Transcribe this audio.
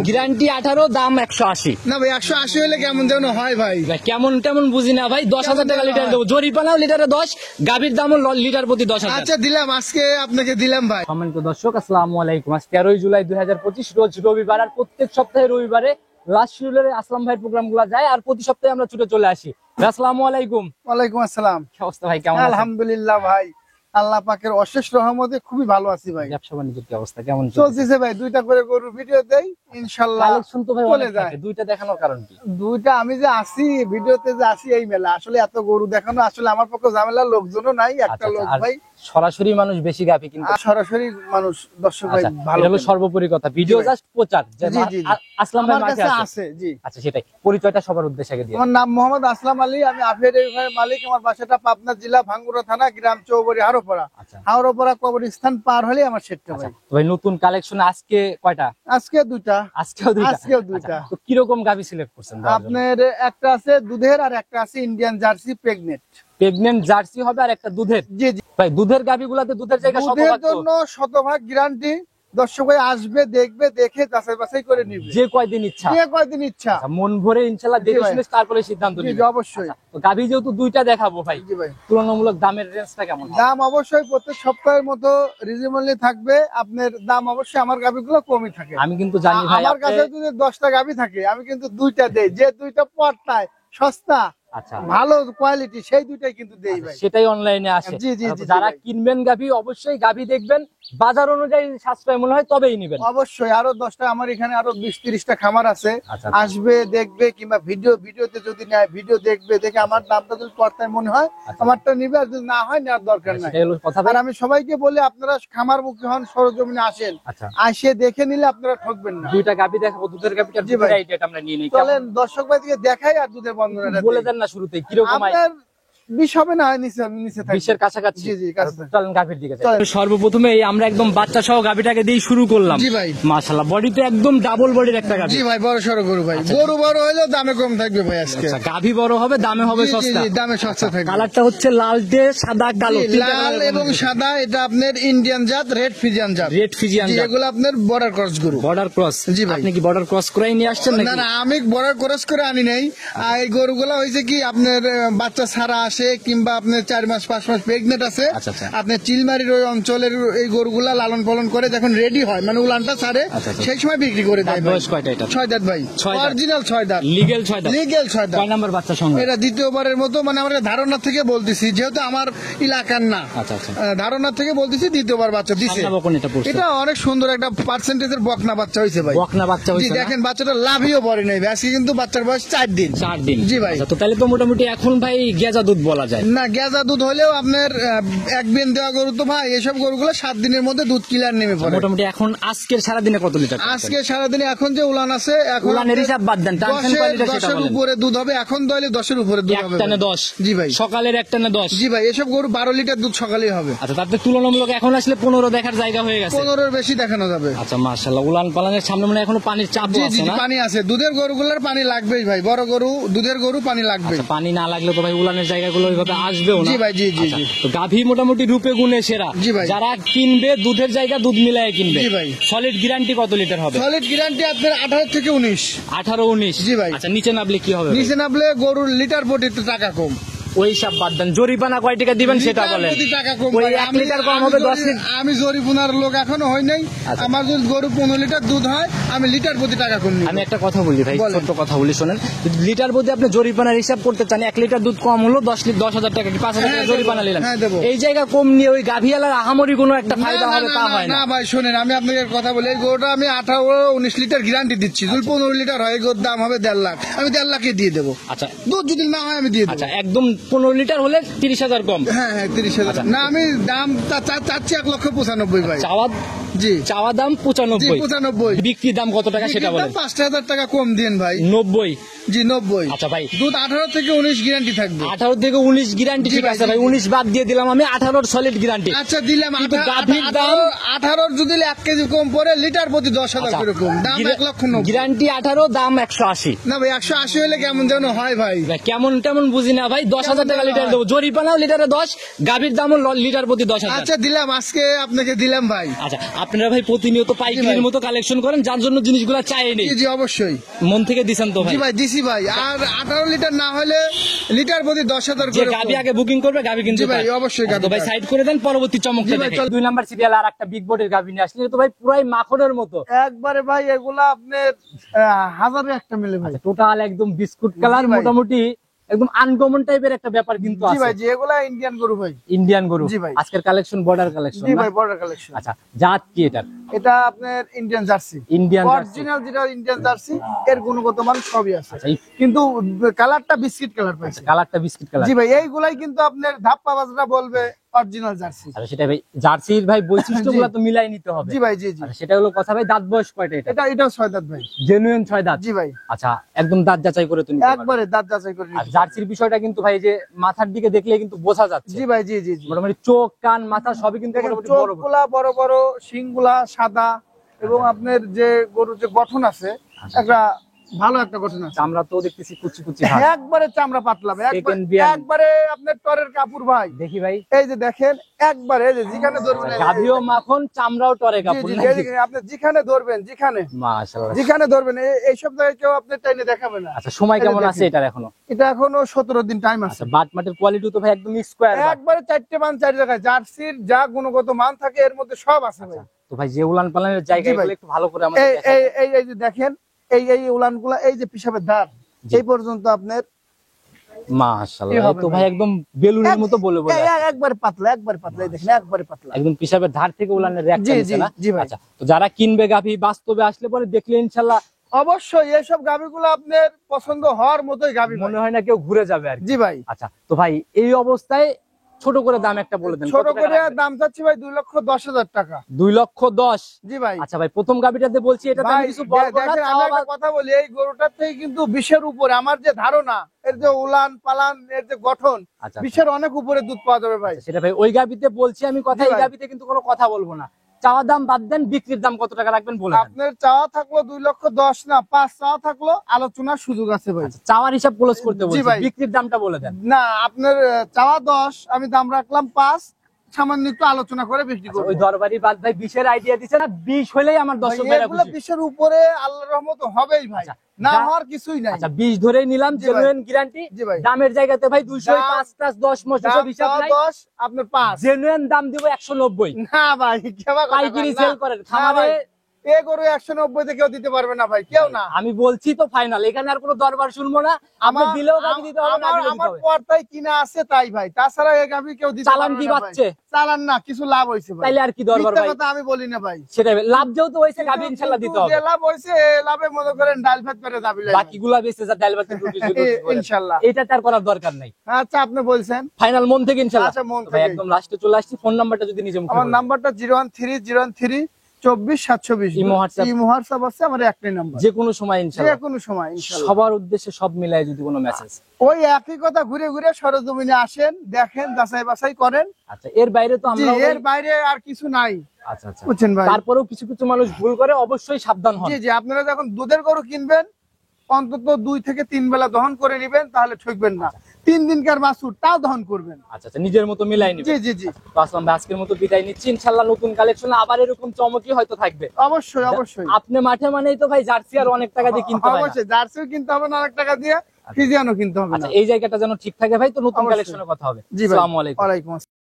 Guarantee 18, দাম 180। না ভাই 180 হলে কেমন যেন হয় ভাই। কেমন তেমন বুঝি না ভাই, 10,000 টাকা লিটার দেবো। জরিপানাও লিটারে 10, গাভীর দামও লিটার প্রতি 10,000। আচ্ছা দিলাম, আজকে আপনাকে দিলাম ভাই। সম্মানিত দর্শক, আসসালামু আলাইকুম। আজ 13 জুলাই 2025 রোজ রবিবার। আর প্রত্যেক সপ্তাহে রবিবারে লাস্ট শিডিউলে আসলাম ভাইয়ের প্রোগ্রাম গুলা যায়, আর প্রতি সপ্তাহে আমরা ছুটে চলে আসি। আসসালামু আলাইকুম। ওয়ালাইকুম আসসালাম। কি অবস্থা ভাই, কেমন আছেন? আলহামদুলিল্লাহ ভাই, আল্লাহ পাকের অশেষ রহমতে খুবই ভালো আছি ভাই। ব্যবসা বাণিজ্যের কি অবস্থা, কেমন চলতেছে ভাই? দুইটা করে গরুর ভিডিও দেই ইনশাআল্লাহ। কালেকশন তো ভাই চলে অনেক যায়। থাকে, দুইটা দেখানোর কারণ কি? দুইটা আমি যে আসি ভিডিওতে যে আসি এই মেলা, আসলে এত গরু দেখানো আসলে আমার পক্ষে ঝামেলা, লোকজনও নাই, একটা লোক ভাই। সরাসরি মানুষ বেশি গাভী কিন্তু সরাসরি মানুষ দর্শক ভাই ভালো। এটা হলো সর্বোপরি কথা, ভিডিও জাস্ট প্রচার। আসলাম ভাই মাঠে আছে জি। আচ্ছা সেটাই, পরিচয়টা সবার উদ্দেশ্যে দিয়ে। আমার নাম মোহাম্মদ আসলাম আলী, আমি আফিয়া ডেইরি ফার্মের মালিক। আমার বাসাটা পাবনা জেলা ভাঙ্গুড়া থানা, গ্রাম চৌবরি হাওড়াপাড়া। হাওড়াপাড়া কবরস্থান পার হলে আমার সেটটা ভাই। ভাই নতুন কালেকশন আজকে কয়টা? আজকে দুইটা। আজকেও দুইটা। তো কি রকম গাভী সিলেক্ট করছেন? আপনার একটা আছে দুধের আর একটা আছে ইন্ডিয়ান জার্সি প্রেগনেন্ট জার্সি হবে আর একটা দুধের। জি জি ভাই দুধের গাভীগুলাতে দুধের জায়গা দুধের জন্য শতভাগ গ্যারান্টি। দর্শক ভাই আসবে, দেখবে, দেখে যাচাই বাছাই করে নিবে যে কয়দিন ইচ্ছা। মন ভরে ইনশাআল্লাহ দেখে শুনে তারপরে সিদ্ধান্ত নিবে। অবশ্যই। তো গাভী যেহেতু দুইটা দেখাবো ভাই, তুলনামূলক দামের রেঞ্জটা কেমন? দাম অবশ্যই প্রত্যেক সপ্তাহের মতো রিজনেবলি থাকবে। আপনার দাম অবশ্যই আমার গাভীগুলো কমই থাকে। আমি কিন্তু জানি ভাই, আমার কাছে যদি 10টা গাভী থাকে আমি কিন্তু দুইটা দেই, যে দুইটা পড়তায় সস্তা ভালো কোয়ালিটি সেই দুইটাই কিন্তু দেই ভাই। সেটাই অনলাইনে আসে। যারা কিনবেন গাভী অবশ্যই গাভী দেখবেন, বাজার অনুযায়ী সাশ্রয় মনে হয় তবেই নেবেন। অবশ্যই। আরো 10টা আমার এখানে আরো 20-30টা খামার আছে। আসবে, দেখবে, কিংবা ভিডিওতে যদি নেয়, ভিডিও দেখবে, দেখে আমার দামটা যদি পড়তায় মনে হয় আমারটা নিবে, আর যদি না হয় নেওয়ার দরকার নাই। আর আমি সবাইকে বলি আপনারা খামার মুখী হন, সরজমিনে আসেন, আসে দেখে নিলে আপনারা ঠকবেন না। দুইটা গাভী দেখাবো, দুধের গাভীটা আমরা নিয়ে নিই। চলেন দর্শক ভাই দিকে দেখাই আর দুধের বর্ণনাটা বলে দেন না শুরুতে কিরকম বিষ হবে না, নিচে বিশের কাছাকাছি। জি জি চলেন গাভীর দিকে। সর্বপ্রথমে আমরা একদম বাচ্চা সহ গাভীটাকে দিয়ে শুরু করলাম। জি ভাই মাশাআল্লাহ, বডি তো একদম ডাবল বডির একটা গাভী। জি ভাই, বড় সরো গরু ভাই। গরু বড় হইলেও দামে কম থাকবে ভাই আজকে। গাভী বড় হবে, দামে হবে সস্তা। দামে সস্তা থাকবে। কালারটা হচ্ছে লালটে সাদা কালো, লাল এবং সাদা। এটা আপনার ইন্ডিয়ান জাত, রেড ফিজিয়ান জাত। এগুলো আপনার বর্ডার ক্রস গরু। Border cross. জি ভাই, আপনি কি বর্ডার ক্রস করাই নিয়ে আসছেন নাকি? না, আমি বর্ডার ক্রস করে আনি নাই। এই গরুগুলো হইছে কি আপনার বাচ্চা ছাড়া আসে, কিংবা আপনার 4 মাস 5 মাস প্রেগনেন্ট আছে। আপনার চিলমারির ওই অঞ্চলের এই গরুগুলা লালন পালন করে যখন রেডি হয়, মানে উলানটা ছাড়ে, সেই সময় বিক্রি করে দেয়। বয়স কয়টা এটা? 6 দাঁত ভাই, অরিজিনাল 6 দাঁত, লিগ্যাল 6 দাঁত। লিগ্যাল 6 দাঁত। কয় নাম্বার বাচ্চা সঙ্গে? এটা দ্বিতীয়বারের মতো, মানে আমরা ধারণা থেকে বলতেছি, যেহেতু আমার এলাকার না, ধারণা থেকে বলতেছি দ্বিতীয়বার বাচ্চা দিছে। এটা অনেক সুন্দর একটা পার্সেন্টেজের বকনা বাচ্চা হইছে ভাই। বকনা বাচ্চা হইছে। দেখেন বাচ্চাটা লাভিও পড়ে নাই, আজকে কিন্তু বাচ্চার বয়স 4 দিন। জি ভাই। তো তাহলে তো মোটামুটি এখন ভাই গেজা দুধ বলা যায় না। গেজা দুধ হলেও আপনার এক বিন দেওয়া গরু তো ভাই, এসব গরুগুলো 7 দিনের মধ্যে দুধ ক্লিয়ার নেমে পড়ে। মোটামুটি এখন আজকের সারাদিনে কত লিটার? আজকে সারাদিনে এখন যে উলান আছে, এখন উলানের হিসাব বাদ দেন, 10-এর উপরে দুধ হবে। এখন দলে 10-এর উপরে দুধ হবে। একটানে 10। জি ভাই। সকালের একটানে 10। জি ভাই, এসব গরু 12 লিটার দুধ সকালেই হবে। আচ্ছা, তাতে তুলনামূলক এখন আসলে 15 দেখার জায়গা হয়ে গেছে। 15-এর বেশি দেখানো যাবে। আচ্ছা মাশাআল্লাহ, উলান পালানের সামনে মানে এখনো পানির চাপ আছে না? পানি আছে। দুধের গরুগুলোর পানি লাগবেই ভাই, বড় গরু দুধের গরু পানি লাগবে। পানি না লাগলে তো ভাই উলানের জায়গাগুলো ওইভাবে আসবেও না। জি ভাই, জি জি জি। তো গাভী মোটামুটি রূপে গুণে সেরা। জি ভাই। যারা কিনবে দুধের জায়গা দুধ মিলায়ে কিনবে। জি ভাই। সলিড গ্যারান্টি কত লিটার হবে? সলিড গ্যারান্টি আপনার 18 থেকে 19। 18-19। জি ভাই। আচ্ছা, নিচে নামলে কি হবে? নিচে নামলে গরুর লিটার প্রতি টাকা কম। ওই সব বাদ দেন, জরিমানা কয় টাকা দিবেন সেটা বলেন। ওই 1 লিটার কম হবে 10 লিটার। আমি জরিমানার লোক এখনো হই নাই। আমার যদি গরু 15 লিটার দুধ হয়, আমি লিটার প্রতি টাকা কম নিব। আমি একটা কথা বলি ভাই, ছোট্ট কথা বলি শোনেন। লিটার প্রতি আপনি জরিমানার হিসাব করতে চান, 1 লিটার দুধ কম হলো 10,000 টাকা কি 5,000 টাকা জরিমানা নিলেন। এই জায়গা কম নিয়ে ওই গাভিয়ালার আহামরি কোনো একটা ফায়দা হবে তা হয় না। না ভাই শুনেন, আমি আপনাকে কথা বলি, এই গরুটা আমি 18-19 লিটার গ্যারান্টি দিচ্ছি। যদি 15 লিটার হয়, গরুর দাম হবে 1.5 লাখ। আমি 1.5 লাখে দিয়ে দেবো। আচ্ছা, দুধ যদি না হয় আমি দিয়ে দেবো। আচ্ছা, একদম 15 লিটার হলে 30,000 কম। হ্যাঁ হ্যাঁ, 30,000 না। আমি দাম চাচ্ছি 1,95,000 ভাই। চাওয়া দাম 95। বিক্রি দাম কত টাকা সেটা বলেন? 5,000 টাকা কম দিন ভাই। 90। জি 90। আচ্ছা ভাই, দুধ 18 থেকে 19 গ্যারান্টি থাকবে। 18 থেকে 19 গ্যারান্টি, ঠিক আছে ভাই। 19 বাদ দিয়ে দিলাম আমি, 18 সলিড গ্যারান্টি। আচ্ছা দিলাম। গাভীর দাম 18 যদি 1 কেজি কম পড়ে, লিটার প্রতি 10,000 করে কম। দাম 1,90,000। গ্যারান্টি 18, দাম 180। না ভাই, 180 হলে কেমন যেন হয় ভাই। কেমন তেমন বুঝি না ভাই, 10,000 টাকা লিটার দেবো। জরিপানাও লিটারে 10, গাভীর দামও লিটার প্রতি 10,000। আচ্ছা দিলাম, আজকে আপনাকে দিলাম ভাই। আচ্ছা, আপনারা ভাই প্রতিনিয়ত পাইকারির মতো কালেকশন করেন, যার জন্য জিনিসগুলো চাইনি। জি অবশ্যই মন থেকে দিছেন তো ভাই? জি ভাই দিছি ভাই। আর 18 লিটার না হলে লিটার প্রতি 10,000 যে করে গাবি আগে বুকিং করবে গাবি কিন্তু জি ভাই, তার। অবশ্যই আচ্ছা, তো গাবি ভাই তার। সাইড করে দেন, পরবর্তী চমকটা জি ভাই, দেখেন। চল। 2 নাম্বার সিরিয়াল আর একটা বিগ বোর্ডের গাবি নিয়ে আসলে তো ভাই পুরাই মাখনের মতো। একবারে ভাই এগুলা আপনার হাজারে একটা মিলে ভাই। টোটাল একদম বিস্কুট কালার, জি ভাই। মোটামুটি একদম আনকমন টাইপের একটা ব্যাপার কিন্তু জি ভাই আছে। জি এগুলা ইন্ডিয়ান গরু ভাই। ইন্ডিয়ান গরু। জি ভাই। আজকের কালেকশন বর্ডার কালেকশন। জি ভাই বর্ডার কালেকশন। আচ্ছা, জাত কি এটা? এটা আপনার Indian jersey. Indian jersey. Original যেটা ইন্ডিয়ান জার্সি এর গুণগত মান সবই আছে। আচ্ছা, এই- কিন্তু কালারটা বিস্কিট কালার পাইছে। কালারটা বিস্কিট কালার। জি ভাই এইগুলাই কিন্তু আপনার ধাপ্পা বাজরা বলবে অরিজিনাল জার্সি। আচ্ছা, সেটা ভাই জার্সির ভাই বৈশিষ্ট্যগুলো তো মিলাই নিতে হবে। জি ভাই জি জি। আচ্ছা, সেটা হলো কথা ভাই। দাঁত বয়স কয়টা এটা? এটাও 6 দাঁত ভাই। জেনুইন 6 দাঁত। জি ভাই আচ্ছা, একদম দাঁত যাচাই করে তুমি একবারে দাঁত যাচাই করে আর নিতে। জার্সির বিষয়টা কিন্তু ভাই যে মাথার দিকে দেখলে কিন্তু বোঝা যাচ্ছে। জি ভাই জি জি জি। মোটামুটি চোখ, কান, মাথা সবই কিন্তু দেখেন মোটামুটি বড় বড়। চোখগুলা বড় বড়, শিংগুলা সাদা এবং আপনার যে গরুর যে গঠন আছে একটা ভালো একটা গঠন আছে। চামড়া তো দেখতেছি কুচি কুচি ভাব। একবারে চামড়া পাতলা ভাই, Second বিয়ান। একবারে আপনার টরের কাপড় ভাই। দেখি ভাই। এই যে দেখেন একবারে এই যে যেখানে ধরবেন এই যে- গাভিও মাখন, চামড়াও টরে জি, কাপড় জি, নাকি? এই যে আপনি যেখানে ধরবেন মাশাআল্লাহ। যেখানে ধরবেন এইসব জায়গায় কেউ আপনি টাইনে দেখাবে না। আচ্ছা, সময় এই যে কেমন দেখেন। আছে এটার এখনো? এটা এখনো 17 দিন টাইম আছে। আচ্ছা, বাট মাটির কোয়ালিটি তো ভাই একদম স্কয়ার। একবারে 4টে মান 4 জায়গায় জার্সির যা গুণগত মান থাকে এর মধ্যে সব আছে ভাই। তো ভাই যে উলান পালানের জায়গা জি ভাই। এগুলো একটু ভালো করে আমাদের এই দেখান। এই এই এই যে দেখেন এই উলানগুলা এই যে পিসাবের ধার জি। এই পর্যন্ত আপনার মাশাআল্লাহ, এই এই হবে তো ভাই। ভাই একদম বেলুনের মতো বলে বলে আছে। একবারে পাতলা এই দেখেন একবারে পাতলা। একদম পিসাবের ধার থেকে উলানের র্যাক জি, চালিয়েছে জি, না? জি ভাই। আচ্ছা, তো যারা কিনবে গাভী বাস্তবে আসলে পরে দেখলে ইনশাআল্লাহ অবশ্যই এইসব গাভিগুলো আপনার পছন্দ হওয়ার মতোই গাভি ভাই। মনে হয় না কেউ ঘুরে যাবে আর কি। জি ভাই আচ্ছা, তো ভাই এই অবস্থায় ছোট করে দাম একটা বলে দেন। ছোট কত টাকা করে রাখবেন? দাম চাচ্ছি ভাই 2,10,000 টাকা। 2,10,000। জি ভাই আচ্ছা ভাই, প্রথম গাভীটাতে বলছি এটা তো ভাই আমি কিছু বলবো না, দেখেন আমি তাও একটা আবার- কথা বলি, এই গরুটার থেকে কিন্তু 20-এর উপরে আমার যে ধারণা এর যে উলান পালান এর যে গঠন আচ্ছা, 20-এর অনেক উপরে দুধ পাওয়া যাবে ভাই। সেটা ভাই ওই গাভীতে বলছি আমি কথা, জি এই ভাই। গাভীতে কিন্তু কোনো কথা বলবো না। চাওয়া দাম বাদ দেন, বিক্রির দাম কত টাকা রাখবেন বলে দেন। আপনার চাওয়া থাকলো 2,10,000 না 5 চাওয়া থাকলো, আলোচনার সুযোগ আছে ভাই। আচ্ছা, চাওয়ার হিসাব ক্লোজ করতে বলছি, ভাই। বিক্রির দামটা বলে দেন। না আপনার চাওয়া 10, আমি দাম রাখলাম 5, সামান্য একটু আলোচনা করে বিক্রি করবো। ওই দরবারি বাদ ভাই 20-এর আইডিয়া দিছে না, 20 হলেই আমার দর্শক ভাইরা এগুলো খুশি। 20-এর উপরে আল্লাহর রহমত হবেই ভাই, আচ্ছা, না যা- হওয়ার কিছুই নাই। আচ্ছা, 20 ধরেই নিলাম, জি ভাই। Genuine guarantee. জি ভাই। দামের জায়গাতে ভাই 200 দাম- 5-10 মাস দাম হিসাব চাওয়া নাই। 10, আপনার 5। জেনুইন দাম দিব 190। না ভাই কেবা কথা পাইকারি কয় না। সেল করেন না খামারে। ভাই, এ গরু 190 তে কেউ দিতে পারবে না ভাই, কেউ না। আমি বলছি তো ফাইনাল, এখানে আর কোনো দরবার শুনবো না। আপনি দিলেও গাবি দিতে হবে, না দিলেও দিতে আমার হবে। পর্দায় কিনা আছে তাই ভাই, তাছাড়া এই গাভি কেউ দিতে চালান পারবে কি না ভাই। বাচ্চে? চালান না, কিছু লাভ হইছে ভাই। তাইলে আর কি দরবার মিথ্যা ভাই? কথা আমি বলি না ভাই। সেটাই ভাই, লাভ যেহেতু হয়েছে গাবি ইনশাল্লাহ দিতে হবে। যে লাভ হইছে এ লাভে মনে করেন ডাল ভাত করে যাবি বাকিগুলা বেঁচে যা ডাল ভাতের রুটি শুরু করেন। ইনশাআল্লাহ। এটা তার করার দরকার নাই। আচ্ছা আপনি বলছেন ফাইনাল মন থেকে ইনশাল্লাহ। আচ্ছা, মন ভাই থেকে। একদম লাস্টে চলে আসছি, ফোন নাম্বারটা যদি নিজে মুখে আমার বলেন। নাম্বারটা 01303247720। Imo WhatsApp. ইমো হোয়াটসঅ্যাপ আছে আমার একটাই নাম্বার, যে কোনো সময় যে ইনশাল্লাহ। কোনো সময় ইনশাআল্লাহ। সবার উদ্দেশ্যে সব মিলায় যদি কোনো মেসেজ। ওই একই কথা ঘুরে ঘুরে সরজমিনে আসেন, দেখেন, যাচাই বাছাই করেন। আচ্ছা, এর বাইরে তো জি, আমরা এর বাইরে আর কিছু নাই, আচ্ছা আচ্ছা, বুঝছেন ভাই। তারপরেও কিছু কিছু মানুষ ভুল করে, অবশ্যই সাবধান হন। জি জি, আপনারা যখন দুধের গরু কিনবেন অন্তত 2 থেকে 3 বেলা দহন করে নেবেন, তাহলে ঠকবেন না। 3 দিনকার বাছুর তাও দহন করবেন। আচ্ছা আচ্ছা, নিজের মতো মিলাই জি নিবেন। জি জি, তো আসলাম ভাই, আজকের মতো বিদায় নিচ্ছি। ইনশাআল্লাহ নতুন কালেকশন আবার এরকম চমকই হয়তো থাকবে। অবশ্যই অবশ্যই আপনি মাঠে মানেই তো ভাই জার্সি আর অনেক টাকা দিয়ে কিনতে হয় না। অবশ্যই জার্সিও কিনতে হবে না অনেক টাকা দিয়ে, ফিজিয়ানও কিনতে হবে না। আচ্ছা, এই জায়গাটা যেন ঠিক থাকে ভাই, তো নতুন অবশ্যই। কালেকশনের কথা হবে। জি ভাই, আসসালামু আলাইকুম। ওয়ালাইকুম আসসালাম।